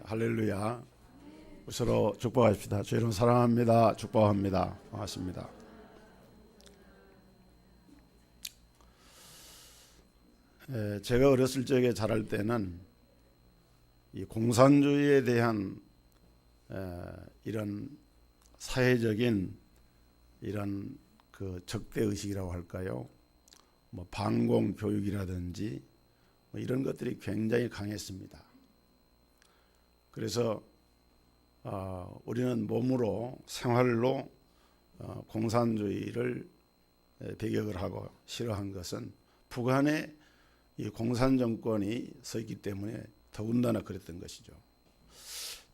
할렐루야. 서로 축복합시다. 주 여러분 사랑합니다. 축복합니다. 반갑습니다. 제가 어렸을 적에 자랄 때는 이 공산주의에 대한 이런 사회적인 이런 그 적대 의식이라고 할까요? 뭐 반공 교육이라든지 뭐 이런 것들이 굉장히 강했습니다. 그래서 우리는 몸으로 생활로 공산주의를 배격을 하고 싫어한 것은 북한에 이 공산 정권이 서 있기 때문에 더군다나 그랬던 것이죠.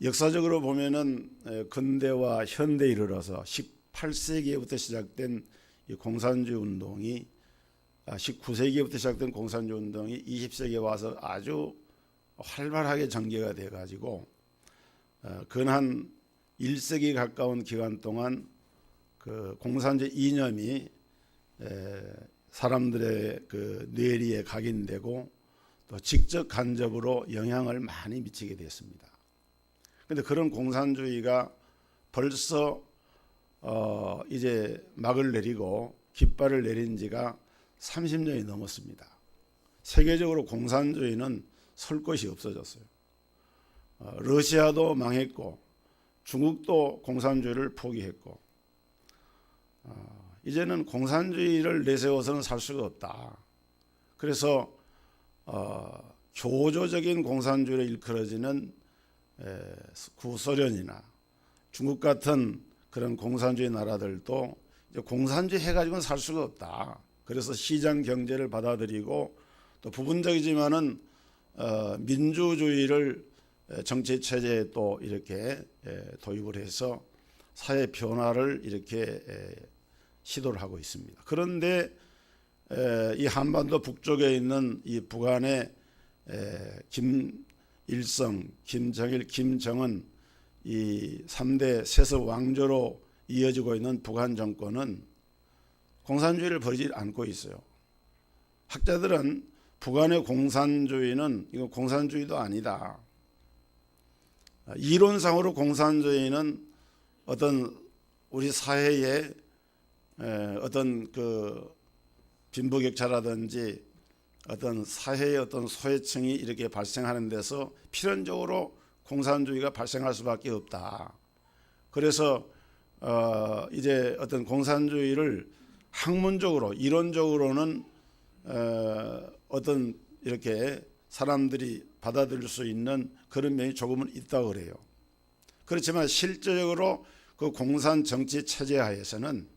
역사적으로 보면은 근대와 현대에 이르러서 18세기부터 시작된 이 공산주의 운동이 19세기부터 시작된 공산주의 운동이 20세기에 와서 아주 활발하게 전개가 돼 가지고 근한 1세기 가까운 기간 동안 그 공산주의 이념이 사람들의 그 뇌리에 각인되고 또 직접 간접으로 영향을 많이 미치게 됐습니다. 그런데 그런 공산주의가 벌써 이제 막을 내리고 깃발을 내린 지가 30년이 넘었습니다. 세계적으로 공산주의는 설 것이 없어졌어요. 러시아도 망했고 중국도 공산주의를 포기했고 이제는 공산주의를 내세워서는 살 수가 없다. 그래서 교조적인 공산주의로 일컬어지는 구소련이나 중국 같은 그런 공산주의 나라들도 이제 공산주의 해가지고는 살 수가 없다. 그래서 시장 경제를 받아들이고 또 부분적이지만은 민주주의를 정치 체제에 또 이렇게 도입을 해서 사회 변화를 이렇게 시도를 하고 있습니다. 그런데 이 한반도 북쪽에 있는 이 북한의 김일성, 김정일, 김정은 이 3대 세습 왕조로 이어지고 있는 북한 정권은 공산주의를 버리지 않고 있어요. 학자들은 북한의 공산주의는 이거 공산주의도 아니다. 이론상으로 공산주의는 어떤 우리 사회에 어떤 그 빈부격차라든지 어떤 사회의 어떤 소외층이 이렇게 발생하는 데서 필연적으로 공산주의가 발생할 수밖에 없다. 그래서 이제 어떤 공산주의를 학문적으로 이론적으로는 어떤 이렇게 사람들이 받아들일 수 있는 그런 면이 조금은 있다고 그래요. 그렇지만 실제적으로 그 공산 정치 체제 하에서는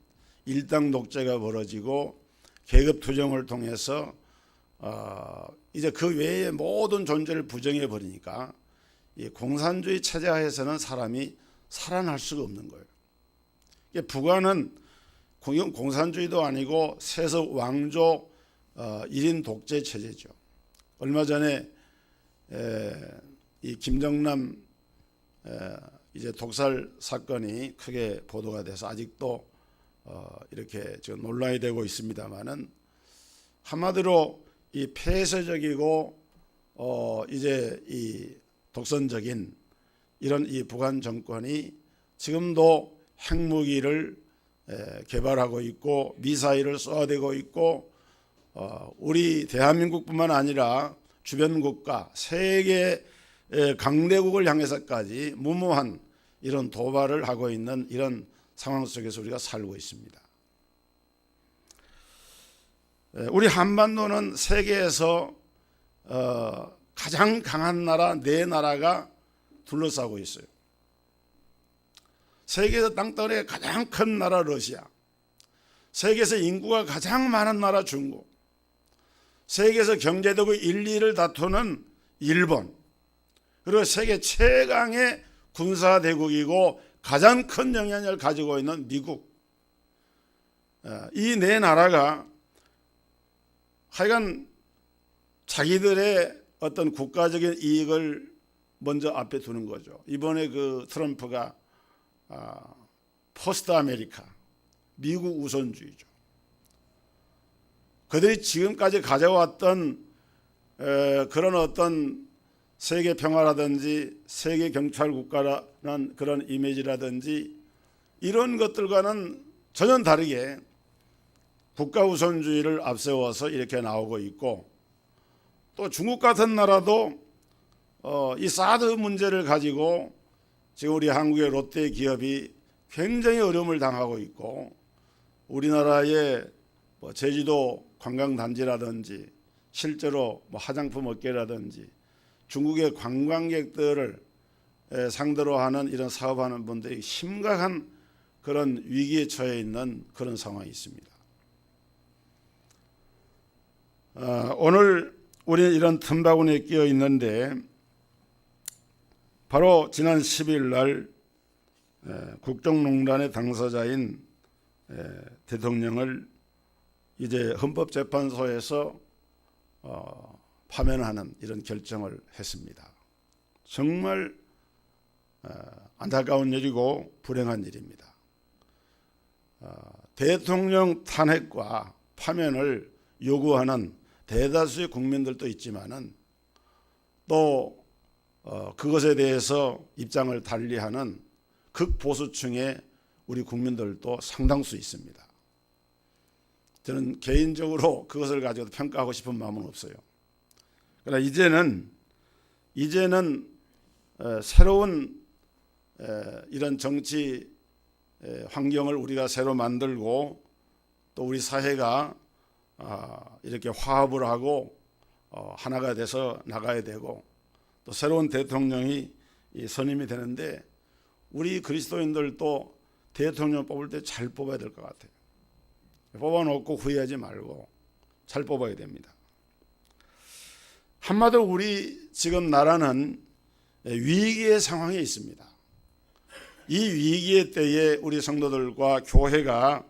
일당 독재가 벌어지고 계급 투정을 통해서 이제 그 외의 모든 존재를 부정해 버리니까 이 공산주의 체제 하에서는 사람이 살아날 수가 없는 거예요. 북한은 공산주의도 아니고 세습 왕조 1인 독재 체제죠. 얼마 전에 이 김정남 이제 독살 사건이 크게 보도가 돼서 아직도 이렇게 지금 논란이 되고 있습니다만은 한마디로 이 폐쇄적이고 이제 이 독선적인 이런 이 북한 정권이 지금도 핵무기를 개발하고 있고 미사일을 쏘아대고 있고 우리 대한민국뿐만 아니라 주변 국가 세계 강대국을 향해서까지 무모한 이런 도발을 하고 있는 이런 상황 속에서 우리가 살고 있습니다. 우리 한반도는 세계에서 가장 강한 나라 네 나라가 둘러싸고 있어요. 세계에서 땅덩어리가 가장 큰 나라 러시아, 세계에서 인구가 가장 많은 나라 중국, 세계에서 경제적으로 1, 2위를 다투는 일본, 그리고 세계 최강의 군사대국이고 가장 큰 영향력을 가지고 있는 미국, 이 네 나라가 하여간 자기들의 어떤 국가적인 이익을 먼저 앞에 두는 거죠. 이번에 그 트럼프가 포스트 아메리카, 미국 우선주의죠. 그들이 지금까지 가져왔던 그런 어떤 세계 평화라든지 세계 경찰 국가라는 그런 이미지라든지 이런 것들과는 전혀 다르게 국가 우선주의를 앞세워서 이렇게 나오고 있고, 또 중국 같은 나라도 이 사드 문제를 가지고 지금 우리 한국의 롯데 기업이 굉장히 어려움을 당하고 있고, 우리나라의 제주도 관광단지라든지 실제로 화장품 업계라든지 중국의 관광객들을 상대로 하는 이런 사업하는 분들이 심각한 그런 위기에 처해 있는 그런 상황이 있습니다. 오늘 우리는 이런 틈바구니에 끼어 있는데, 바로 지난 10일 날 국정농단의 당사자인 대통령을 이제 헌법재판소에서 파면하는 이런 결정을 했습니다. 정말 안타까운 일이고 불행한 일입니다. 대통령 탄핵과 파면을 요구하는 대다수의 국민들도 있지만은 또 그것에 대해서 입장을 달리하는 극보수층의 우리 국민들도 상당수 있습니다. 저는 개인적으로 그것을 가지고 평가하고 싶은 마음은 없어요. 그러나 이제는 새로운 이런 정치 환경을 우리가 새로 만들고, 또 우리 사회가 이렇게 화합을 하고 하나가 돼서 나가야 되고, 또 새로운 대통령이 선임이 되는데 우리 그리스도인들도 대통령 뽑을 때 잘 뽑아야 될 것 같아요. 뽑아놓고 후회하지 말고 잘 뽑아야 됩니다. 한마디로 우리 지금 나라는 위기의 상황에 있습니다. 이 위기의 때에 우리 성도들과 교회가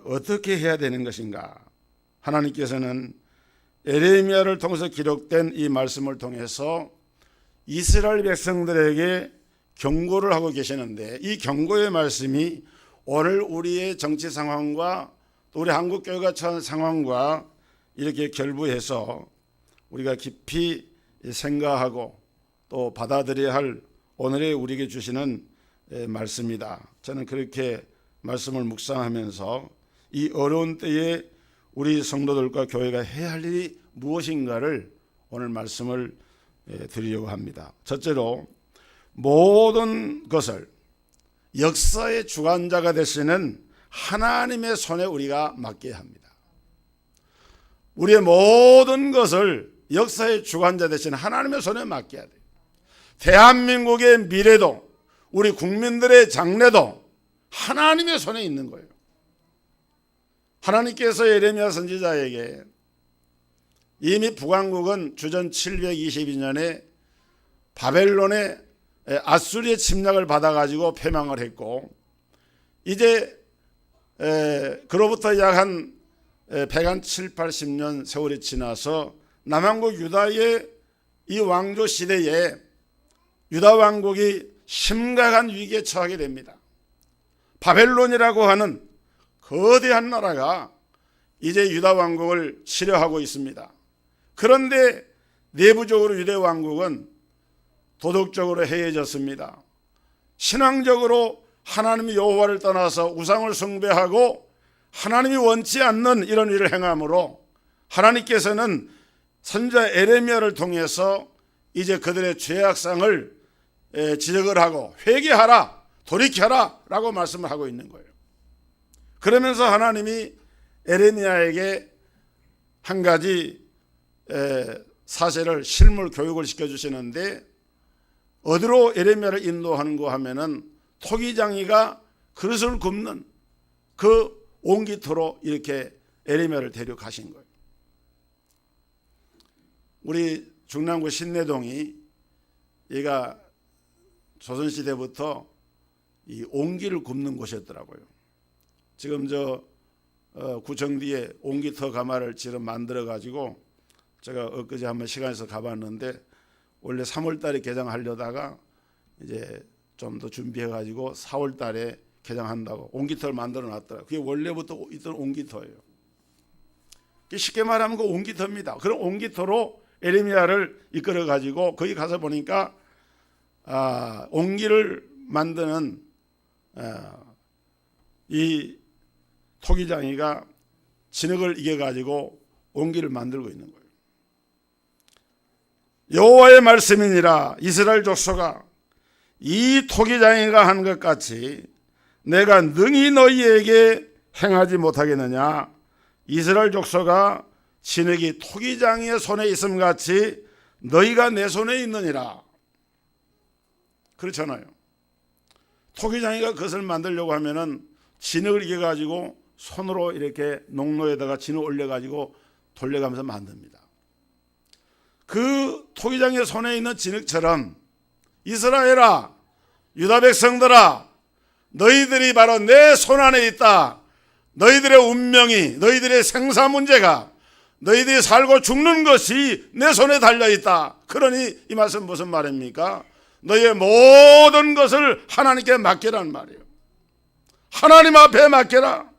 어떻게 해야 되는 것인가? 하나님께서는 에레미야를 통해서 기록된 이 말씀을 통해서 이스라엘 백성들에게 경고를 하고 계시는데, 이 경고의 말씀이 오늘 우리의 정치 상황과 또 우리 한국 교회가 처한 상황과 이렇게 결부해서 우리가 깊이 생각하고 또 받아들여야 할 오늘의 우리에게 주시는 말씀이다. 저는 그렇게 말씀을 묵상하면서 이 어려운 때에 우리 성도들과 교회가 해야 할 일이 무엇인가를 오늘 말씀을 드리려고 합니다. 첫째로, 모든 것을 역사의 주관자가 되시는 하나님의 손에 우리가 맡겨야 합니다. 우리의 모든 것을 역사의 주관자 되신 하나님의 손에 맡겨야 돼요. 대한민국의 미래도 우리 국민들의 장래도 하나님의 손에 있는 거예요. 하나님께서 예레미야 선지자에게 이미 북왕국은 주전 722년에 바벨론의 아수리의 침략을 받아가지고 패망을 했고, 이제 그로부터 약 한 107, 80년 세월이 지나서 남왕국 유다의 이 왕조 시대에 유다 왕국이 심각한 위기에 처하게 됩니다. 바벨론이라고 하는 거대한 나라가 이제 유다 왕국을 치려하고 있습니다. 그런데 내부적으로 유대 왕국은 도덕적으로 해이해졌습니다. 신앙적으로 하나님의 여호와를 떠나서 우상을 숭배하고 하나님이 원치 않는 이런 일을 행함으로 하나님께서는 선지자 에레미야를 통해서 이제 그들의 죄악상을 지적을 하고 회개하라, 돌이켜라 라고 말씀을 하고 있는 거예요. 그러면서 하나님이 에레미야에게 한 가지 사실을 실물 교육을 시켜주시는데, 어디로 에레미야를 인도하는가 하면은 토기장이가 그릇을 굽는 그 옹기토로 이렇게 에레미야를 데려가신 거예요. 우리 중랑구 신내동이 얘가 조선시대부터 이 옹기를 굽는 곳이었더라고요. 지금 구청 뒤에 옹기터 가마를 지금 만들어 가지고 제가 엊그제 한번 시간에서 가봤는데, 원래 3월 달에 개장하려다가 이제 좀 더 준비해 가지고 4월 달에 개장한다고 옹기터를 만들어 놨더라고요. 그게 원래부터 있던 옹기터예요. 쉽게 말하면 그 옹기터입니다. 그런 옹기터로 에레미야를 이끌어 가지고 거기 가서 보니까 옹기를 만드는 이 토기장이가 진흙을 이겨 가지고 옹기를 만들고 있는 거예요. 여호와의 말씀이니라. 이스라엘 족속아, 이 토기장이가 한 것 같이 내가 능히 너희에게 행하지 못하겠느냐. 이스라엘 족속아, 진흙이 토기장이의 손에 있음 같이 너희가 내 손에 있느니라. 그렇잖아요. 토기장이가 그것을 만들려고 하면은 진흙을 이겨가지고 손으로 이렇게 농로에다가 진흙 올려가지고 돌려가면서 만듭니다. 그 토기장의 손에 있는 진흙처럼 이스라엘아, 유다 백성들아, 너희들이 바로 내 손 안에 있다. 너희들의 운명이, 너희들의 생사 문제가, 너희들이 살고 죽는 것이 내 손에 달려있다. 그러니 이 말씀 무슨 말입니까? 너희의 모든 것을 하나님께 맡기라는 말이에요. 하나님 앞에 맡겨라.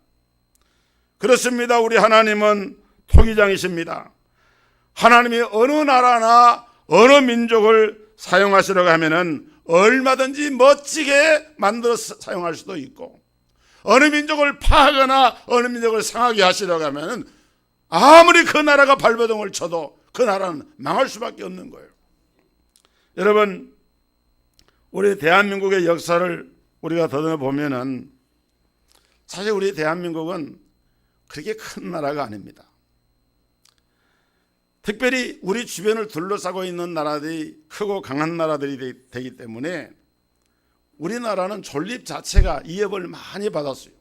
그렇습니다. 우리 하나님은 토기장이십니다. 하나님이 어느 나라나 어느 민족을 사용하시려고 하면은 얼마든지 멋지게 만들어 사용할 수도 있고, 어느 민족을 파하거나 어느 민족을 상하게 하시려고 하면은 아무리 그 나라가 발버둥을 쳐도 그 나라는 망할 수밖에 없는 거예요. 여러분, 우리 대한민국의 역사를 우리가 더듬어 보면은 사실 우리 대한민국은 그렇게 큰 나라가 아닙니다. 특별히 우리 주변을 둘러싸고 있는 나라들이 크고 강한 나라들이 되기 때문에 우리나라는 존립 자체가 위협을 많이 받았어요.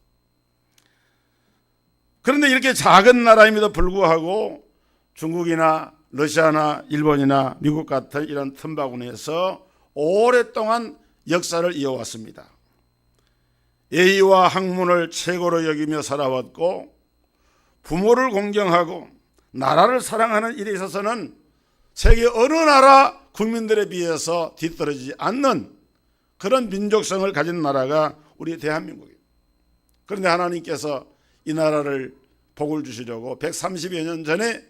그런데 이렇게 작은 나라임에도 불구하고 중국이나 러시아나 일본이나 미국 같은 이런 틈바구니에서 오랫동안 역사를 이어왔습니다. 예의와 학문을 최고로 여기며 살아왔고, 부모를 공경하고 나라를 사랑하는 일에 있어서는 세계 어느 나라 국민들에 비해서 뒤떨어지지 않는 그런 민족성을 가진 나라가 우리 대한민국이에요. 그런데 하나님께서 이 나라를 복을 주시려고 130여 년 전에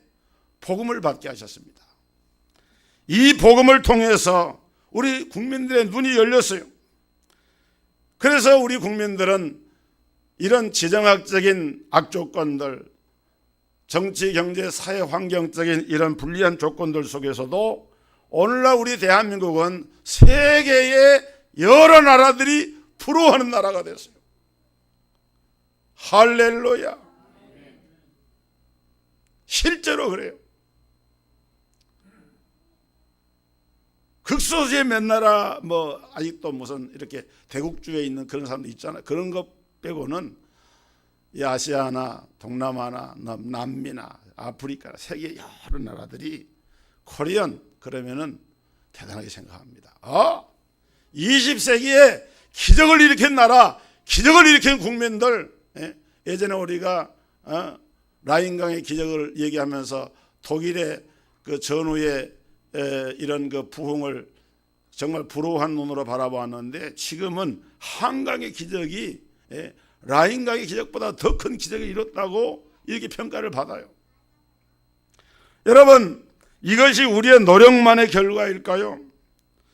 복음을 받게 하셨습니다. 이 복음을 통해서 우리 국민들의 눈이 열렸어요. 그래서 우리 국민들은 이런 지정학적인 악조건들, 정치, 경제, 사회, 환경적인 이런 불리한 조건들 속에서도 오늘날 우리 대한민국은 세계의 여러 나라들이 부러워하는 나라가 됐어요. 할렐루야. 실제로 그래요. 극소수의 몇 나라 아직도 무슨 이렇게 대국주에 있는 그런 사람도 있잖아요. 그런 것 빼고는 이 아시아나 동남아나 남미나 아프리카 세계 여러 나라들이 코리안 그러면은 대단하게 생각합니다. 20세기에 기적을 일으킨 나라, 기적을 일으킨 국민들. 예전에 우리가 라인강의 기적을 얘기하면서 독일의 그 전후의 이런 그 부흥을 정말 부러워한 눈으로 바라보았는데, 지금은 한강의 기적이 라인강의 기적보다 더 큰 기적을 이뤘다고 이렇게 평가를 받아요. 여러분, 이것이 우리의 노력만의 결과일까요?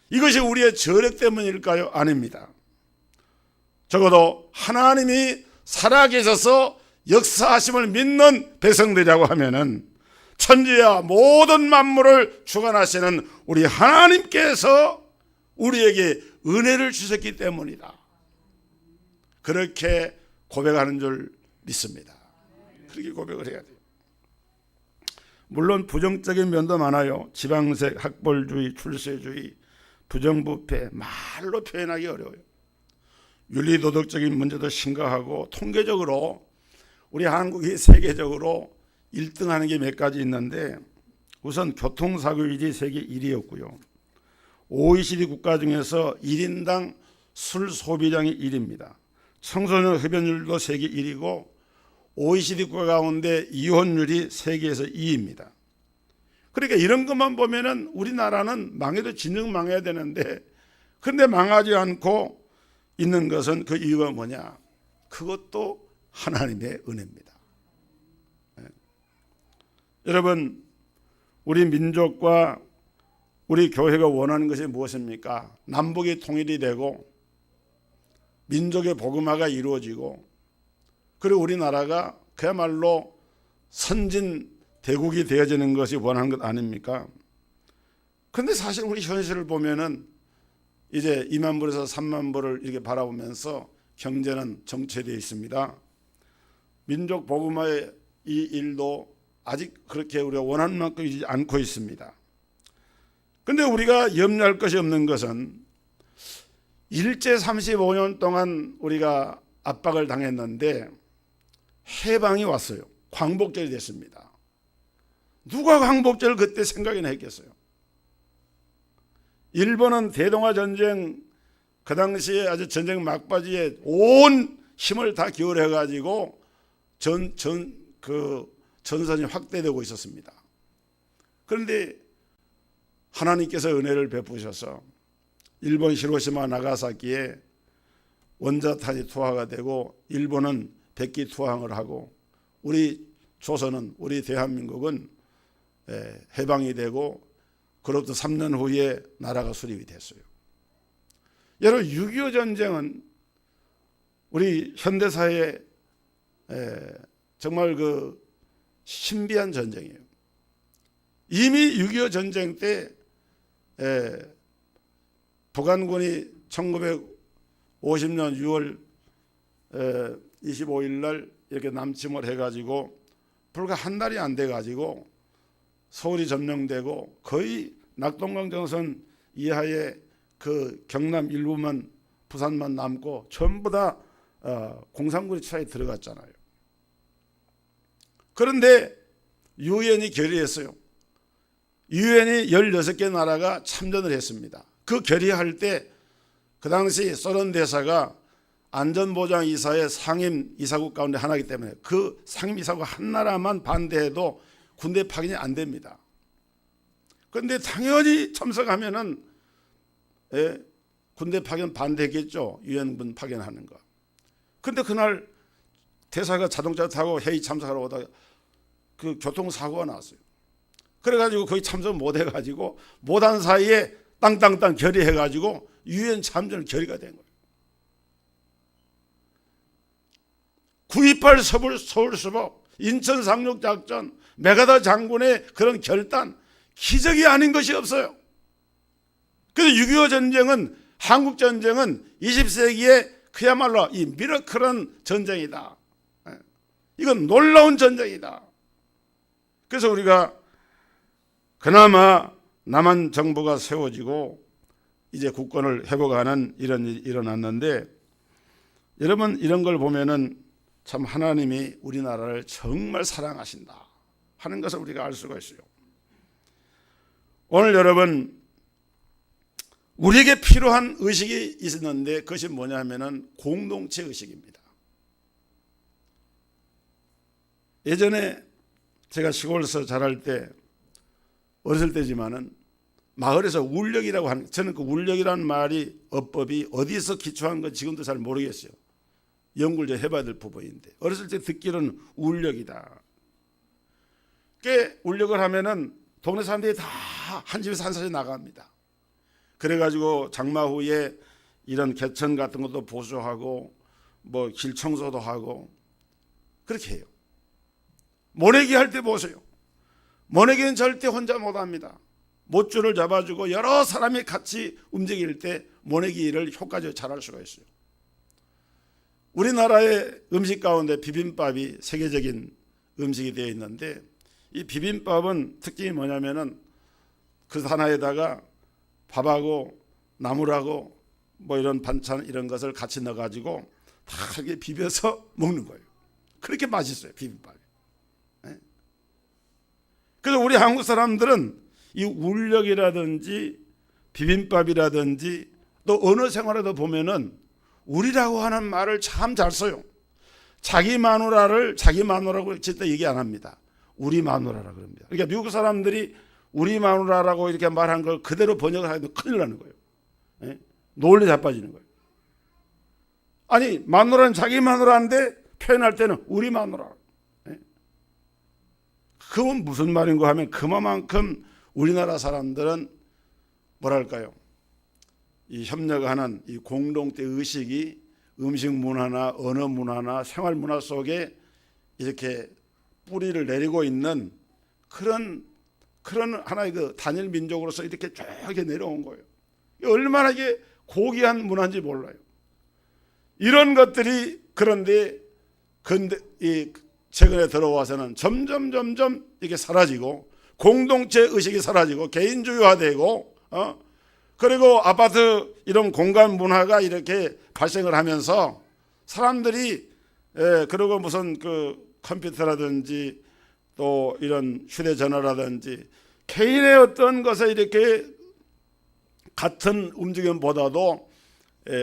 이것이 우리의 저력 때문일까요? 아닙니다. 적어도 하나님이 살아계셔서 역사하심을 믿는 백성들이라고 하면은 천지와 모든 만물을 주관하시는 우리 하나님께서 우리에게 은혜를 주셨기 때문이다. 그렇게 고백하는 줄 믿습니다. 그렇게 고백을 해야 돼요. 물론 부정적인 면도 많아요. 지방색, 학벌주의, 출세주의, 부정부패, 말로 표현하기 어려워요. 윤리도덕적인 문제도 심각하고, 통계적으로 우리 한국이 세계적으로 1등하는 게 몇 가지 있는데, 우선 교통사고율이 세계 1위였고요. OECD 국가 중에서 1인당 술 소비량이 1위입니다. 청소년 흡연율도 세계 1위고, OECD 국가 가운데 이혼율이 세계에서 2위입니다. 그러니까 이런 것만 보면은 우리나라는 망해도 진정 망해야 되는데, 그런데 망하지 않고 있는 것은 그 이유가 뭐냐? 그것도 하나님의 은혜입니다. 여러분, 우리 민족과 우리 교회가 원하는 것이 무엇입니까? 남북이 통일이 되고 민족의 복음화가 이루어지고 그리고 우리나라가 그야말로 선진 대국이 되어지는 것이 원하는 것 아닙니까? 그런데 사실 우리 현실을 보면은 이제 2만 불에서 3만 불을 이렇게 바라보면서 경제는 정체되어 있습니다. 민족 복음화의 이 일도 아직 그렇게 우리가 원하는 만큼 이지 않고 있습니다. 그런데 우리가 염려할 것이 없는 것은 일제 35년 동안 우리가 압박을 당했는데 해방이 왔어요. 광복절이 됐습니다. 누가 광복절을 그때 생각이나 했겠어요? 일본은 대동아 전쟁 그 당시에 아주 전쟁 막바지에 온 힘을 다 기울여 가지고 전선이 확대되고 있었습니다. 그런데 하나님께서 은혜를 베푸셔서 일본 히로시마 나가사키에 원자탄이 투하가 되고 일본은 백기 투항을 하고 우리 조선은 우리 대한민국은 해방이 되고 그로부터 3년 후에 나라가 수립이 됐어요. 여러분 6.25 전쟁은 우리 현대사의 정말 그 신비한 전쟁이에요. 이미 6.25 전쟁 때 북한군이 1950년 6월 25일 날 이렇게 남침을 해가지고 불과 한 달이 안 돼가지고 서울이 점령되고 거의 낙동강 정선 이하의 그 경남 일부만 부산만 남고 전부 다 공산군의 차에 들어갔잖아요. 그런데 유엔이 결의했어요. 유엔이 16개 나라가 참전을 했습니다. 그 결의할 때 그 당시 소련 대사가 안전보장이사의 상임이사국 가운데 하나이기 때문에 그 상임이사국 한 나라만 반대해도 군대 파견이 안 됩니다. 그런데 당연히 참석하면은 군대 파견 반대겠죠. 유엔군 파견하는 거. 그런데 그날 대사가 자동차 타고 회의 참석하러 오다가 그 교통사고가 났어요. 그래가지고 거의 참석 못 해가지고 못한 사이에 땅땅땅 결의해가지고 유엔 참전을 결의가 된 거예요. 9.28 서울수복, 인천 상륙작전, 메가더 장군의 그런 결단, 기적이 아닌 것이 없어요. 그래서 6.25 전쟁은, 한국 전쟁은 20세기의 그야말로 이 미라클한 전쟁이다. 이건 놀라운 전쟁이다. 그래서 우리가 그나마 남한 정부가 세워지고 이제 국권을 회복하는 이런 일이 일어났는데, 여러분 이런 걸 보면은 참 하나님이 우리나라를 정말 사랑하신다 하는 것을 우리가 알 수가 있어요. 오늘 여러분 우리에게 필요한 의식이 있었는데 그것이 뭐냐면은 공동체 의식입니다. 예전에 제가 시골에서 자랄 때 어렸을 때지만은 마을에서 울력이라고 하는, 저는 그 울력이라는 말이 어법이 어디서 기초한 건 지금도 잘 모르겠어요. 연구를 좀 해봐야 될 부분인데 어렸을 때 듣기로는 울력이다. 꽤 울력을 하면은 동네 사람들이 다 한 집에서 한 사람이 나갑니다. 그래가지고 장마 후에 이런 개천 같은 것도 보수하고 뭐 길 청소도 하고 그렇게 해요. 모내기 할 때 보세요. 모내기는 절대 혼자 못합니다. 못줄을 잡아주고 여러 사람이 같이 움직일 때 모내기를 효과적으로 잘할 수가 있어요. 우리나라의 음식 가운데 비빔밥이 세계적인 음식이 되어 있는데 이 비빔밥은 특징이 뭐냐면은 그 하나에다가 밥하고 나물하고 뭐 이런 반찬 이런 것을 같이 넣어가지고 다 이렇게 비벼서 먹는 거예요. 그렇게 맛있어요, 비빔밥이. 그래서 우리 한국 사람들은 이 울력이라든지 비빔밥이라든지 또 언어 생활에도 보면은 우리라고 하는 말을 참 잘 써요. 자기 마누라를 자기 마누라고 절대 얘기 안 합니다. 우리 마누라라 그럽니다. 그러니까 미국 사람들이 우리 마누라라고 이렇게 말한 걸 그대로 번역을 하면 큰일 나는 거예요. 논리 자빠지는 거예요. 아니 마누라는 자기 마누라인데 표현할 때는 우리 마누라. 그건 무슨 말인가 하면 그만큼 우리나라 사람들은 뭐랄까요? 이 협력하는 이 공동체 의식이 음식 문화나 언어 문화나 생활 문화 속에 이렇게 뿌리를 내리고 있는 그런 하나의 그 단일 민족으로서 이렇게 쭉 내려온 거예요. 얼마나 이게 고귀한 문화인지 몰라요. 이런 것들이 그런데 최근에 들어와서는 점점 이게 사라지고 공동체 의식이 사라지고 개인주의화되고 그리고 아파트 이런 공간 문화가 이렇게 발생을 하면서 사람들이 그리고 무슨 그 컴퓨터라든지 또 이런 휴대전화라든지 개인의 어떤 것에 이렇게 같은 움직임보다도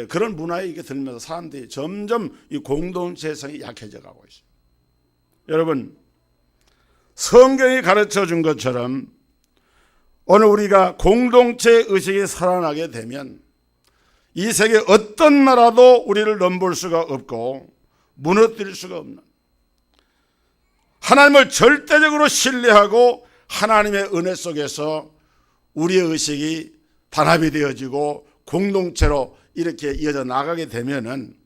그런 문화에 이게 들면서 사람들이 점점 이 공동체성이 약해져 가고 있어요. 여러분, 성경이 가르쳐 준 것처럼 오늘 우리가 공동체 의식이 살아나게 되면 이 세계 어떤 나라도 우리를 넘볼 수가 없고 무너뜨릴 수가 없는, 하나님을 절대적으로 신뢰하고 하나님의 은혜 속에서 우리의 의식이 단합이 되어지고 공동체로 이렇게 이어져 나가게 되면은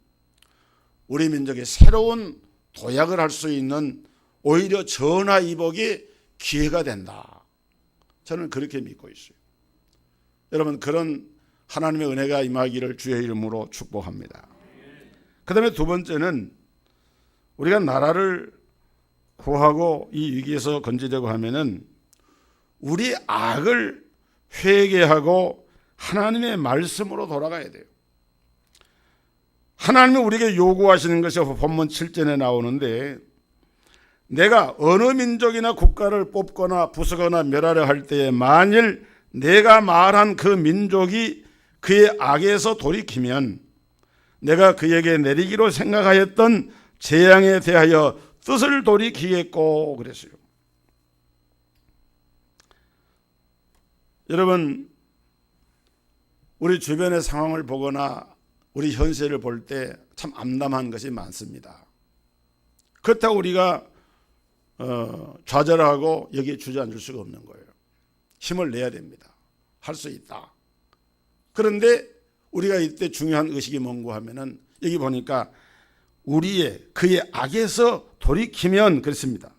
우리 민족이 새로운 도약을 할 수 있는 오히려 전화위복의 기회가 된다. 저는 그렇게 믿고 있어요. 여러분, 그런 하나님의 은혜가 임하기를 주의 이름으로 축복합니다. 그 다음에 두 번째는 우리가 나라를 구하고 이 위기에서 건지려고 하면은 우리 악을 회개하고 하나님의 말씀으로 돌아가야 돼요. 하나님이 우리에게 요구하시는 것이 본문 7절에 나오는데, 내가 어느 민족이나 국가를 뽑거나 부수거나 멸하려 할 때에 만일 내가 말한 그 민족이 그의 악에서 돌이키면 내가 그에게 내리기로 생각하였던 재앙에 대하여 뜻을 돌이키겠고 그랬어요. 여러분, 우리 주변의 상황을 보거나 우리 현실을 볼 때 참 암담한 것이 많습니다. 그렇다고 우리가 좌절하고 여기에 주저앉을 수가 없는 거예요. 힘을 내야 됩니다. 할 수 있다. 그런데 우리가 이때 중요한 의식이 뭔가 하면은 여기 보니까 그의 악에서 돌이키면 그렇습니다.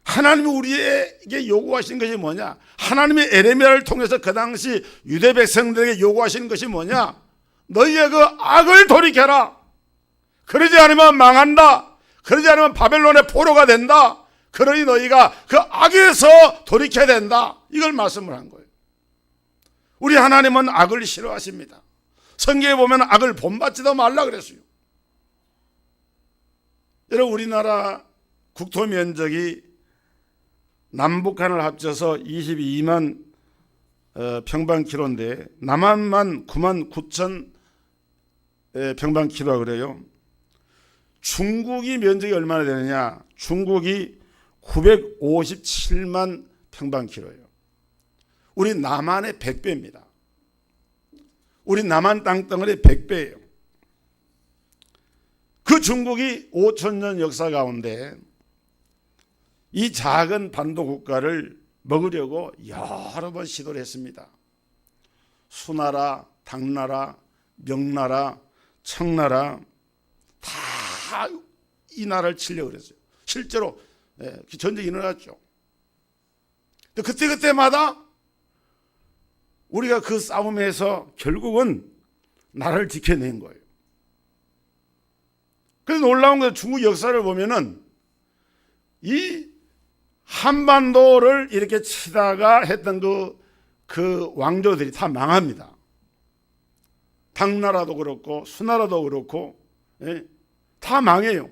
하나님이 우리에게 요구하신 것이 뭐냐? 하나님의 에레미야를 통해서 그 당시 유대 백성들에게 요구하신 것이 뭐냐? 너희의 그 악을 돌이켜라. 그러지 않으면 망한다. 그러지 않으면 바벨론의 포로가 된다. 그러니 너희가 그 악에서 돌이켜야 된다. 이걸 말씀을 한 거예요. 우리 하나님은 악을 싫어하십니다. 성경에 보면 악을 본받지도 말라 그랬어요. 여러분, 우리나라 국토 면적이 남북한을 합쳐서 22만 평방킬로인데 남한만 9만 9천 평방킬로라 그래요. 중국이 면적이 얼마나 되느냐? 중국이 957만 평방킬로예요. 우리 남한의 100배입니다. 우리 남한 땅덩어리의 100배예요. 그 중국이 5,000년 역사 가운데 이 작은 반도 국가를 먹으려고 여러 번 시도를 했습니다. 수나라, 당나라, 명나라, 청나라 다 이 나라를 치려고 그랬어요. 실제로 전쟁이 일어났죠. 그때마다 우리가 그 싸움에서 결국은 나라를 지켜낸 거예요. 그래서 놀라운 것은 중국 역사를 보면은 이 한반도를 이렇게 치다가 했던 그 왕조들이 다 망합니다. 당나라도 그렇고 수나라도 그렇고 다 망해요.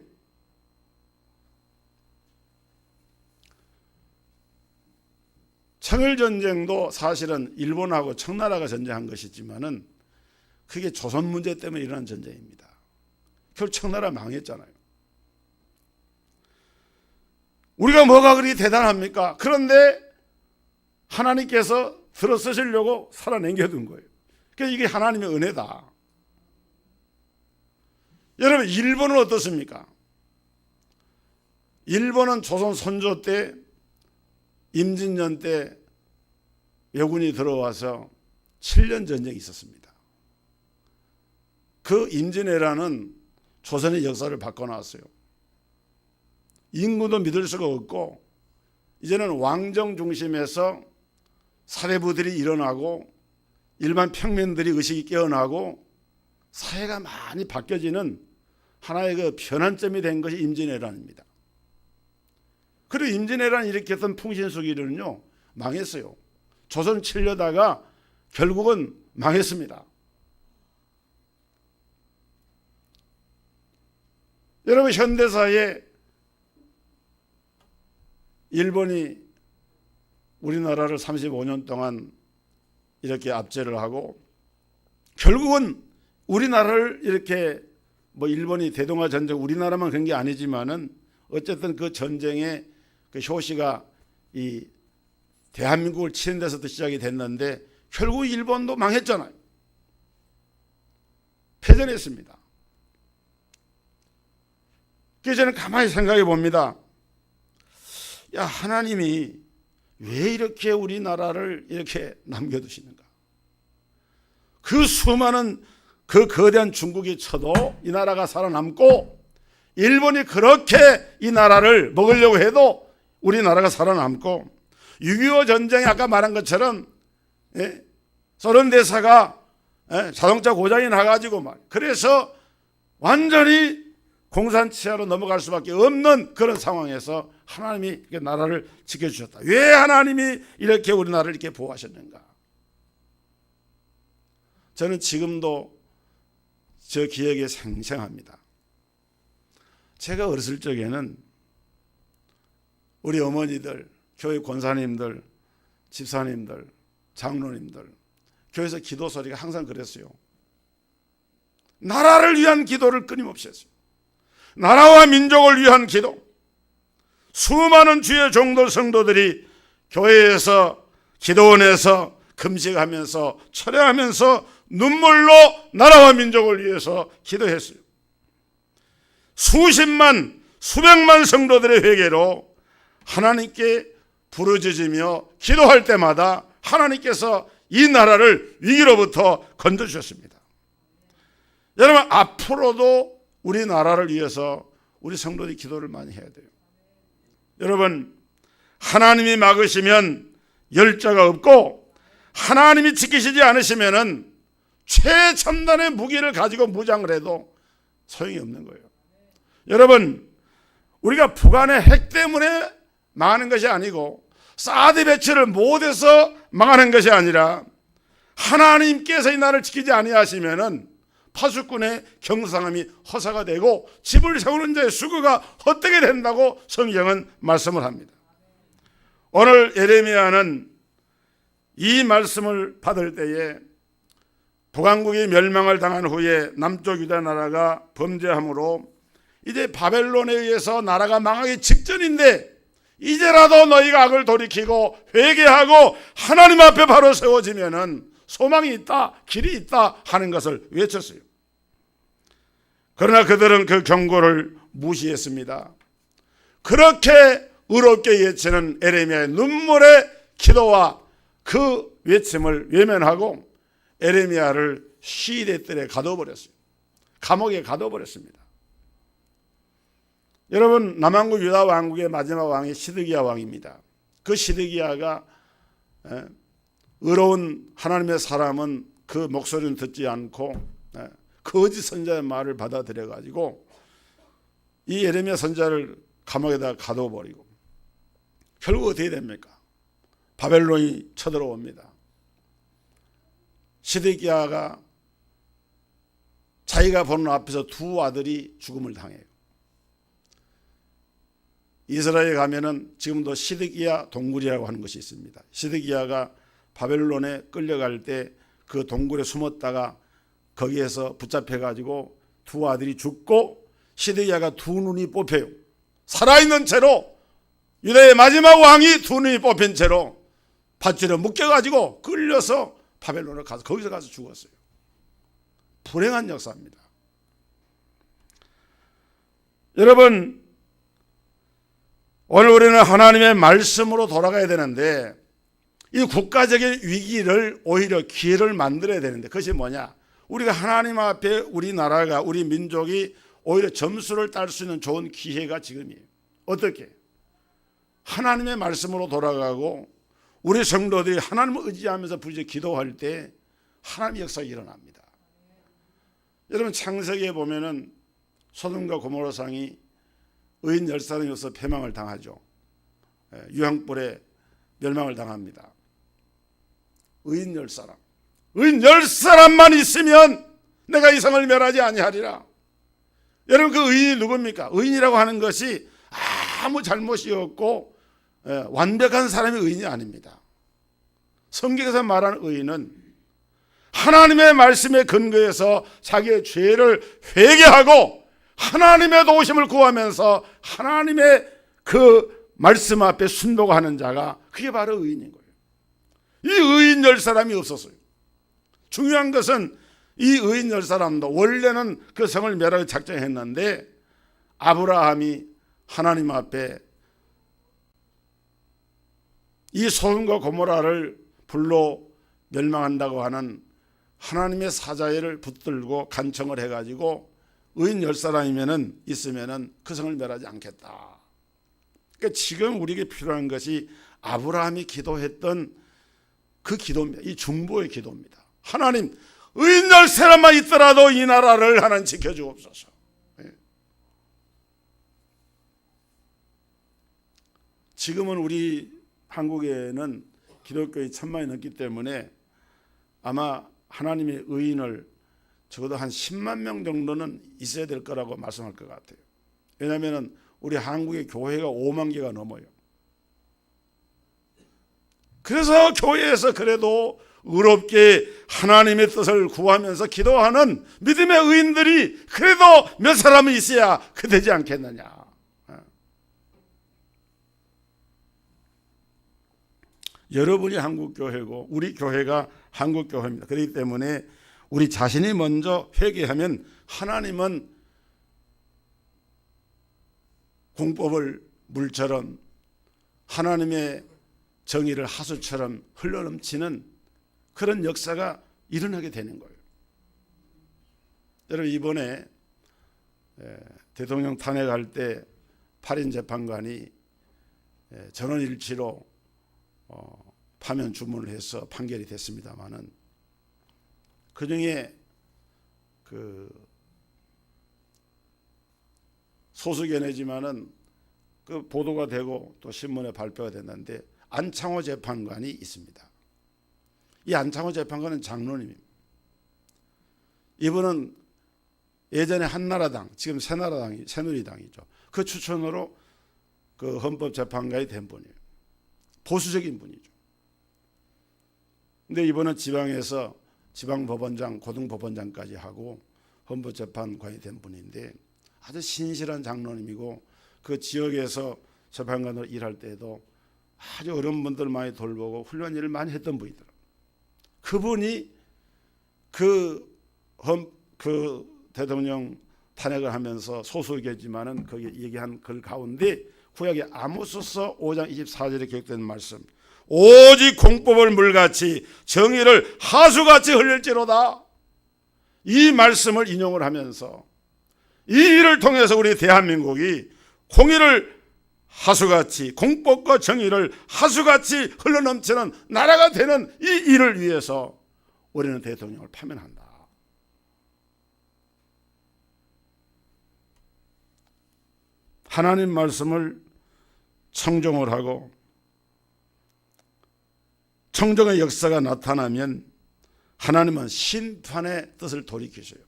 청일전쟁도 사실은 일본하고 청나라가 전쟁한 것이지만은 그게 조선 문제 때문에 일어난 전쟁입니다. 결국 청나라 망했잖아요. 우리가 뭐가 그리 대단합니까? 그런데 하나님께서 들어서시려고 살아남겨둔 거예요. 그러니까 이게 하나님의 은혜다. 여러분, 일본은 어떻습니까? 일본은 조선 선조 때 임진년 때 왜군이 들어와서 7년 전쟁이 있었습니다. 그 임진왜란은 조선의 역사를 바꿔놨어요. 인구도 믿을 수가 없고 이제는 왕정 중심에서 사대부들이 일어나고 일반 평민들이 의식이 깨어나고 사회가 많이 바뀌어지는 하나의 그 변환점이 된 것이 임진왜란입니다. 그리고 임진왜란을 일으켰던 풍신수길은요 망했어요. 조선 치려다가 결국은 망했습니다. 여러분, 현대사에 일본이 우리나라를 35년 동안 이렇게 압제를 하고 결국은 우리나라를 이렇게 일본이 대동아 전쟁 우리나라만 그런 게 아니지만은 어쨌든 그 전쟁의 그 효시가 이 대한민국을 치는 데서부터 시작이 됐는데 결국 일본도 망했잖아요. 패전했습니다. 그래서 저는 가만히 생각해 봅니다. 야, 하나님이 왜 이렇게 우리나라를 이렇게 남겨두시는가? 그 수많은 그 거대한 중국이 쳐도 이 나라가 살아남고 일본이 그렇게 이 나라를 먹으려고 해도 우리나라가 살아남고 6.25 전쟁에 아까 말한 것처럼 소련 대사가 자동차 고장이 나가지고 그래서 완전히 공산치하로 넘어갈 수밖에 없는 그런 상황에서 하나님이 나라를 지켜주셨다. 왜 하나님이 이렇게 우리나라를 이렇게 보호하셨는가? 저는 지금도 저 기억에 생생합니다. 제가 어렸을 적에는 우리 어머니들, 교회 권사님들, 집사님들, 장로님들 교회에서 기도 소리가 항상 그랬어요. 나라를 위한 기도를 끊임없이 했어요. 나라와 민족을 위한 기도. 수많은 주의 종들 성도들이 교회에서 기도원에서 금식하면서 철회하면서 눈물로 나라와 민족을 위해서 기도했어요. 수십만 수백만 성도들의 회개로 하나님께 부르짖으며 기도할 때마다 하나님께서 이 나라를 위기로부터 건져주셨습니다. 여러분, 앞으로도 우리나라를 위해서 우리 성도들이 기도를 많이 해야 돼요. 여러분, 하나님이 막으시면 열자가 없고 하나님이 지키시지 않으시면은 최첨단의 무기를 가지고 무장을 해도 소용이 없는 거예요. 여러분, 우리가 북한의 핵 때문에 망하는 것이 아니고 사드 배치를 못해서 망하는 것이 아니라 하나님께서 이 나라를 지키지 아니하시면은 파수꾼의 경상함이 허사가 되고 집을 세우는 자의 수고가 헛되게 된다고 성경은 말씀을 합니다. 오늘 예레미야는 이 말씀을 받을 때에 북왕국이 멸망을 당한 후에 남쪽 유다 나라가 범죄함으로 이제 바벨론에 의해서 나라가 망하기 직전인데 이제라도 너희가 악을 돌이키고 회개하고 하나님 앞에 바로 세워지면은 소망이 있다, 길이 있다 하는 것을 외쳤어요. 그러나 그들은 그 경고를 무시했습니다. 그렇게 의롭게 외치는 에레미야의 눈물의 기도와 그 외침을 외면하고 에레미야를 시대들에 가둬버렸어요. 감옥에 가둬버렸습니다. 여러분, 남왕국 유다 왕국의 마지막 왕이 시드기야 왕입니다. 그 시드기야가 의로운 하나님의 사람은 그 목소리는 듣지 않고 거짓 선자의 말을 받아들여 가지고 이 예레미야 선자를 감옥에다 가둬버리고 결국 어떻게 됩니까? 바벨론이 쳐들어옵니다. 시드기야가 자기가 보는 앞에서 두 아들이 죽음을 당해요. 이스라엘에 가면은 지금도 시드기야 동굴이라고 하는 것이 있습니다. 시드기야가 바벨론에 끌려갈 때 그 동굴에 숨었다가 거기에서 붙잡혀가지고 두 아들이 죽고 시드기야가 두 눈이 뽑혀요. 살아있는 채로 유다의 마지막 왕이 두 눈이 뽑힌 채로 밧줄에 묶여가지고 끌려서 바벨론을 가서 거기서 가서 죽었어요. 불행한 역사입니다. 여러분, 오늘 우리는 하나님의 말씀으로 돌아가야 되는데 이 국가적인 위기를 오히려 기회를 만들어야 되는데 그것이 뭐냐? 우리가 하나님 앞에 우리나라가 우리 민족이 오히려 점수를 딸 수 있는 좋은 기회가 지금이에요. 어떻게? 하나님의 말씀으로 돌아가고 우리 성도들이 하나님을 의지하면서 부지런히 기도할 때 하나님의 역사가 일어납니다. 여러분 창세기에 보면은 소돔과 고모라 상이 의인 10사람이어서 패망을 당하죠. 유황불에 멸망을 당합니다. 의인 10사람. 의인 10사람만 있으면 내가 이 성을 멸하지 아니하리라. 여러분 그 의인이 누굽니까? 의인이라고 하는 것이 아무 잘못이 없고 완벽한 사람이 의인이 아닙니다. 성경에서 말하는 의인은 하나님의 말씀에 근거해서 자기의 죄를 회개하고 하나님의 도우심을 구하면서 하나님의 그 말씀 앞에 순복하는 자가 그게 바로 의인인 거예요. 이 의인 10사람이 없었어요. 중요한 것은 이 의인 10사람도 원래는 그 성을 멸하기 작정했는데 아브라함이 하나님 앞에 이 소돔과 고모라를 불로 멸망한다고 하는 하나님의 사자를 붙들고 간청을 해가지고 의인 10사람이면은 있으면은 그 성을 멸하지 않겠다. 그러니까 지금 우리에게 필요한 것이 아브라함이 기도했던 그 기도입니다. 이 중보의 기도입니다. 하나님, 의인 10사람만 있더라도 이 나라를 하나님 지켜주옵소서. 지금은 우리 한국에는 기독교인이 1000만이 넘기 때문에 아마 하나님의 의인을 적어도 한 10만 명 정도는 있어야 될 거라고 말씀할 것 같아요. 왜냐하면 우리 한국의 교회가 5만 개가 넘어요. 그래서 교회에서 그래도 의롭게 하나님의 뜻을 구하면서 기도하는 믿음의 의인들이 그래도 몇 사람은 있어야 그 되지 않겠느냐. 여러분이 한국교회고 우리 교회가 한국교회입니다. 그렇기 때문에 우리 자신이 먼저 회개하면 하나님은 공법을 물처럼 하나님의 정의를 하수처럼 흘러넘치는 그런 역사가 일어나게 되는 거예요. 여러분 이번에 대통령 탄핵할 때 8인 재판관이 전원일치로 파면 주문을 해서 판결이 됐습니다마는 그중에 그 소수견이지만은 그 보도가 되고 또 신문에 발표가 됐는데 안창호 재판관이 있습니다. 이 안창호 재판관은 장로님입니다. 이분은 예전에 한나라당, 지금 새누리당이죠. 그 추천으로 그 헌법재판관이 된 분이에요. 보수적인 분이죠. 근데 이번은 지방에서 지방법원장, 고등법원장까지 하고 헌법재판관이 된 분인데 아주 신실한 장로님이고 그 지역에서 재판관으로 일할 때도 아주 어려운 분들 많이 돌보고 훌륭한 일을 많이 했던 분이더라고요. 그분이 그 대통령 탄핵을 하면서 소수계지만은 거기 얘기한 글 가운데 구약의 아모스서 5장 24절에 기록된 말씀, 오직 공법을 물같이 정의를 하수같이 흘릴지로다. 이 말씀을 인용을 하면서 이 일을 통해서 우리 대한민국이 공의를 하수같이, 공법과 정의를 하수같이 흘러넘치는 나라가 되는 이 일을 위해서 우리는 대통령을 파면한다. 하나님 말씀을 청종을 하고 청정의 역사가 나타나면 하나님은 심판의 뜻을 돌이키셔요.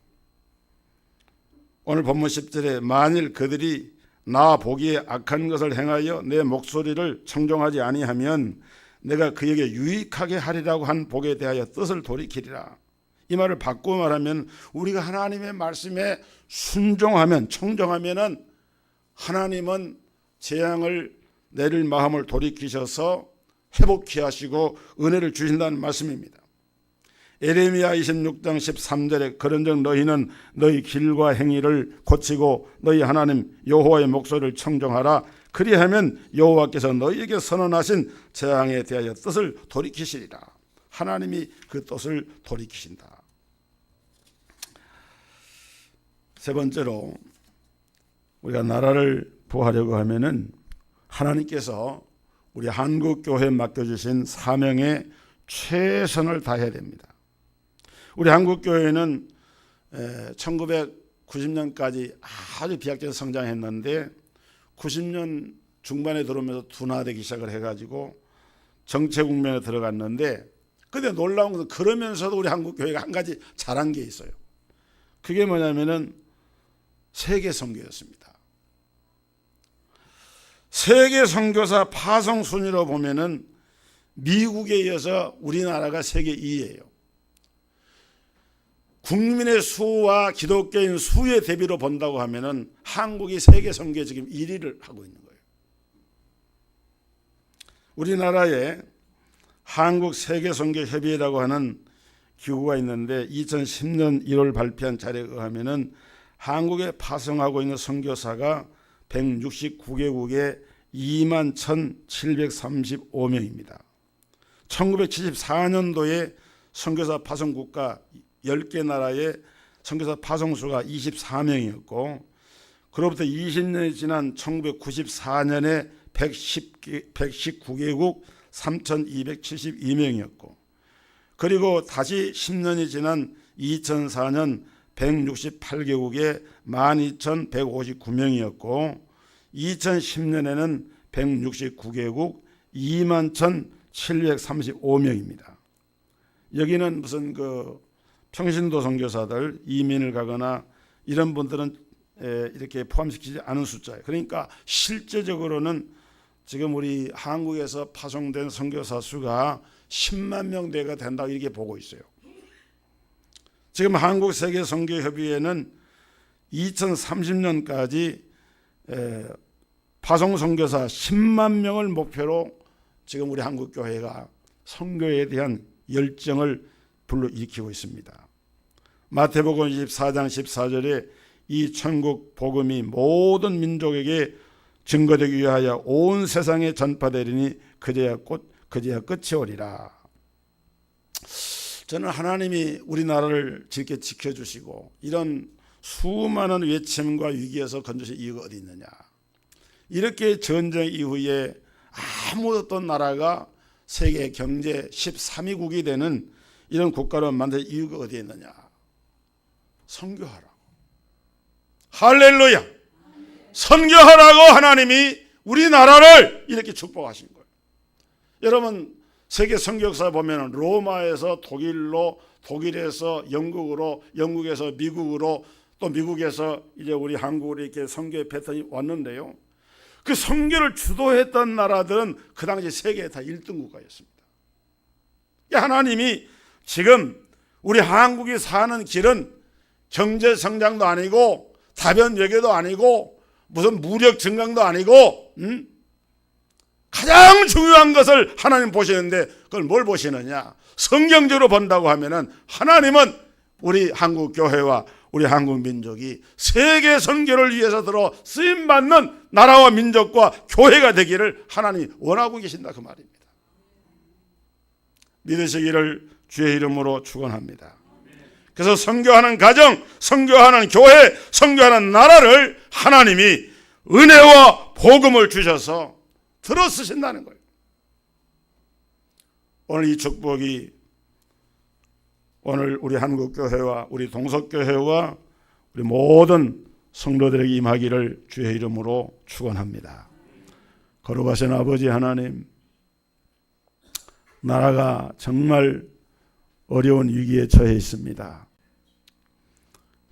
오늘 본문 10절에 만일 그들이 나 보기에 악한 것을 행하여 내 목소리를 청종하지 아니하면 내가 그에게 유익하게 하리라고 한 복에 대하여 뜻을 돌이키리라. 이 말을 바꾸어 말하면 우리가 하나님의 말씀에 순종하면, 청종하면은 하나님은 재앙을 내릴 마음을 돌이키셔서 회복케 하시고 은혜를 주신다는 말씀입니다. 에레미야 26장 13절에 그런즉 너희는 너희 길과 행위를 고치고 너희 하나님 여호와의 목소리를 청종하라. 그리하면 여호와께서 너희에게 선언하신 재앙에 대하여 뜻을 돌이키시리라. 하나님이 그 뜻을 돌이키신다. 세 번째로 우리가 나라를 구하려고 하면은 하나님께서 우리 한국교회에 맡겨주신 사명에 최선을 다해야 됩니다. 우리 한국교회는 1990년까지 아주 비약적으로 성장했는데 90년 중반에 들어오면서 둔화되기 시작을 해가지고 정체 국면에 들어갔는데, 근데 놀라운 것은 그러면서도 우리 한국교회가 한 가지 잘한 게 있어요. 그게 뭐냐면은 세계 선교였습니다. 세계 선교사 파송 순위로 보면은 미국에 이어서 우리나라가 세계 2위예요. 국민의 수와 기독교인 수의 대비로 본다고 하면은 한국이 세계 선교에 지금 1위를 하고 있는 거예요. 우리나라에 한국 세계 선교 협의회라고 하는 기구가 있는데 2010년 1월 발표한 자료에 의하면은 한국에 파송하고 있는 선교사가 169개국에 21,735명입니다. 1974년도에 선교사 파송 국가 10개 나라의 선교사 파송수가 24명이었고, 그로부터 20년이 지난 1994년에 119개국 3,272명이었고, 그리고 다시 10년이 지난 2004년 168개국에 12,159명이었고, 2010년에는 169개국 21,735명입니다. 여기는 무슨 평신도 선교사들 이민을 가거나 이런 분들은 이렇게 포함시키지 않은 숫자예요. 그러니까 실제적으로는 지금 우리 한국에서 파송된 선교사 수가 10만 명대가 된다고 이렇게 보고 있어요. 지금 한국 세계 선교협의회는 2030년까지 파송 선교사 10만 명을 목표로 지금 우리 한국 교회가 선교에 대한 열정을 불러일으키고 있습니다. 마태복음 24장 14절에 이 천국 복음이 모든 민족에게 증거되기 위하여 온 세상에 전파되리니 그제야 끝이 오리라. 저는 하나님이 우리나라를 이렇게 지켜주시고 이런 수많은 외침과 위기에서 건져주신 이유가 어디 있느냐. 이렇게 전쟁 이후에 아무 어떤 나라가 세계 경제 13위국이 되는 이런 국가를 만들 이유가 어디에 있느냐. 선교하라고. 할렐루야. 선교하라고 하나님이 우리나라를 이렇게 축복하신 거예요. 여러분 세계 선교 역사 보면 로마에서 독일로, 독일에서 영국으로, 영국에서 미국으로, 또 미국에서 이제 우리 한국으로 이렇게 선교의 패턴이 왔는데요. 그 선교를 주도했던 나라들은 그 당시 세계에 다 1등 국가였습니다. 하나님이 지금 우리 한국이 사는 길은 경제 성장도 아니고 다변 외교도 아니고 무슨 무력 증강도 아니고 가장 중요한 것을 하나님 보시는데 그걸 뭘 보시느냐. 성경적으로 본다고 하면은 하나님은 우리 한국 교회와 우리 한국 민족이 세계 선교를 위해서 들어 쓰임받는 나라와 민족과 교회가 되기를 하나님이 원하고 계신다 그 말입니다. 믿으시기를 주의 이름으로 축원합니다. 그래서 선교하는 가정, 선교하는 교회, 선교하는 나라를 하나님이 은혜와 복음을 주셔서 들어 쓰신다는 거예요. 오늘 이 축복이 오늘 우리 한국교회와 우리 동석교회와 우리 모든 성도들에게 임하기를 주의 이름으로 축원합니다. 거룩하신 아버지 하나님, 나라가 정말 어려운 위기에 처해 있습니다.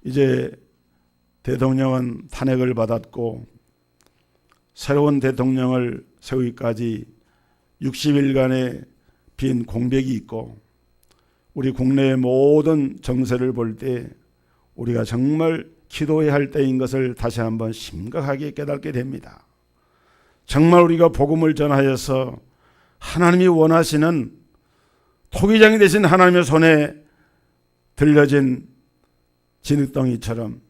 이제 대통령은 탄핵을 받았고 새로운 대통령을 세우기까지 60일간의 빈 공백이 있고 우리 국내의 모든 정세를 볼 때 우리가 정말 기도해야 할 때인 것을 다시 한번 심각하게 깨닫게 됩니다. 정말 우리가 복음을 전하여서 하나님이 원하시는 토기장이 되신 하나님의 손에 들려진 진흙덩이처럼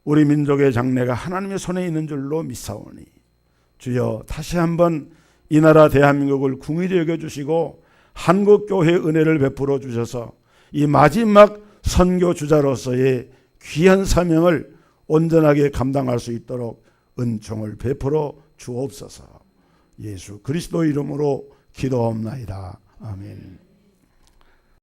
우리 민족의 장래가 하나님의 손에 있는 줄로 믿사오니 주여 다시 한번 이 나라 대한민국을 궁일이 여겨주시고 한국교회의 은혜를 베풀어 주셔서 이 마지막 선교주자로서의 귀한 사명을 온전하게 감당할 수 있도록 은총을 베풀어 주옵소서. 예수 그리스도 이름으로 기도하옵나이다. 아멘.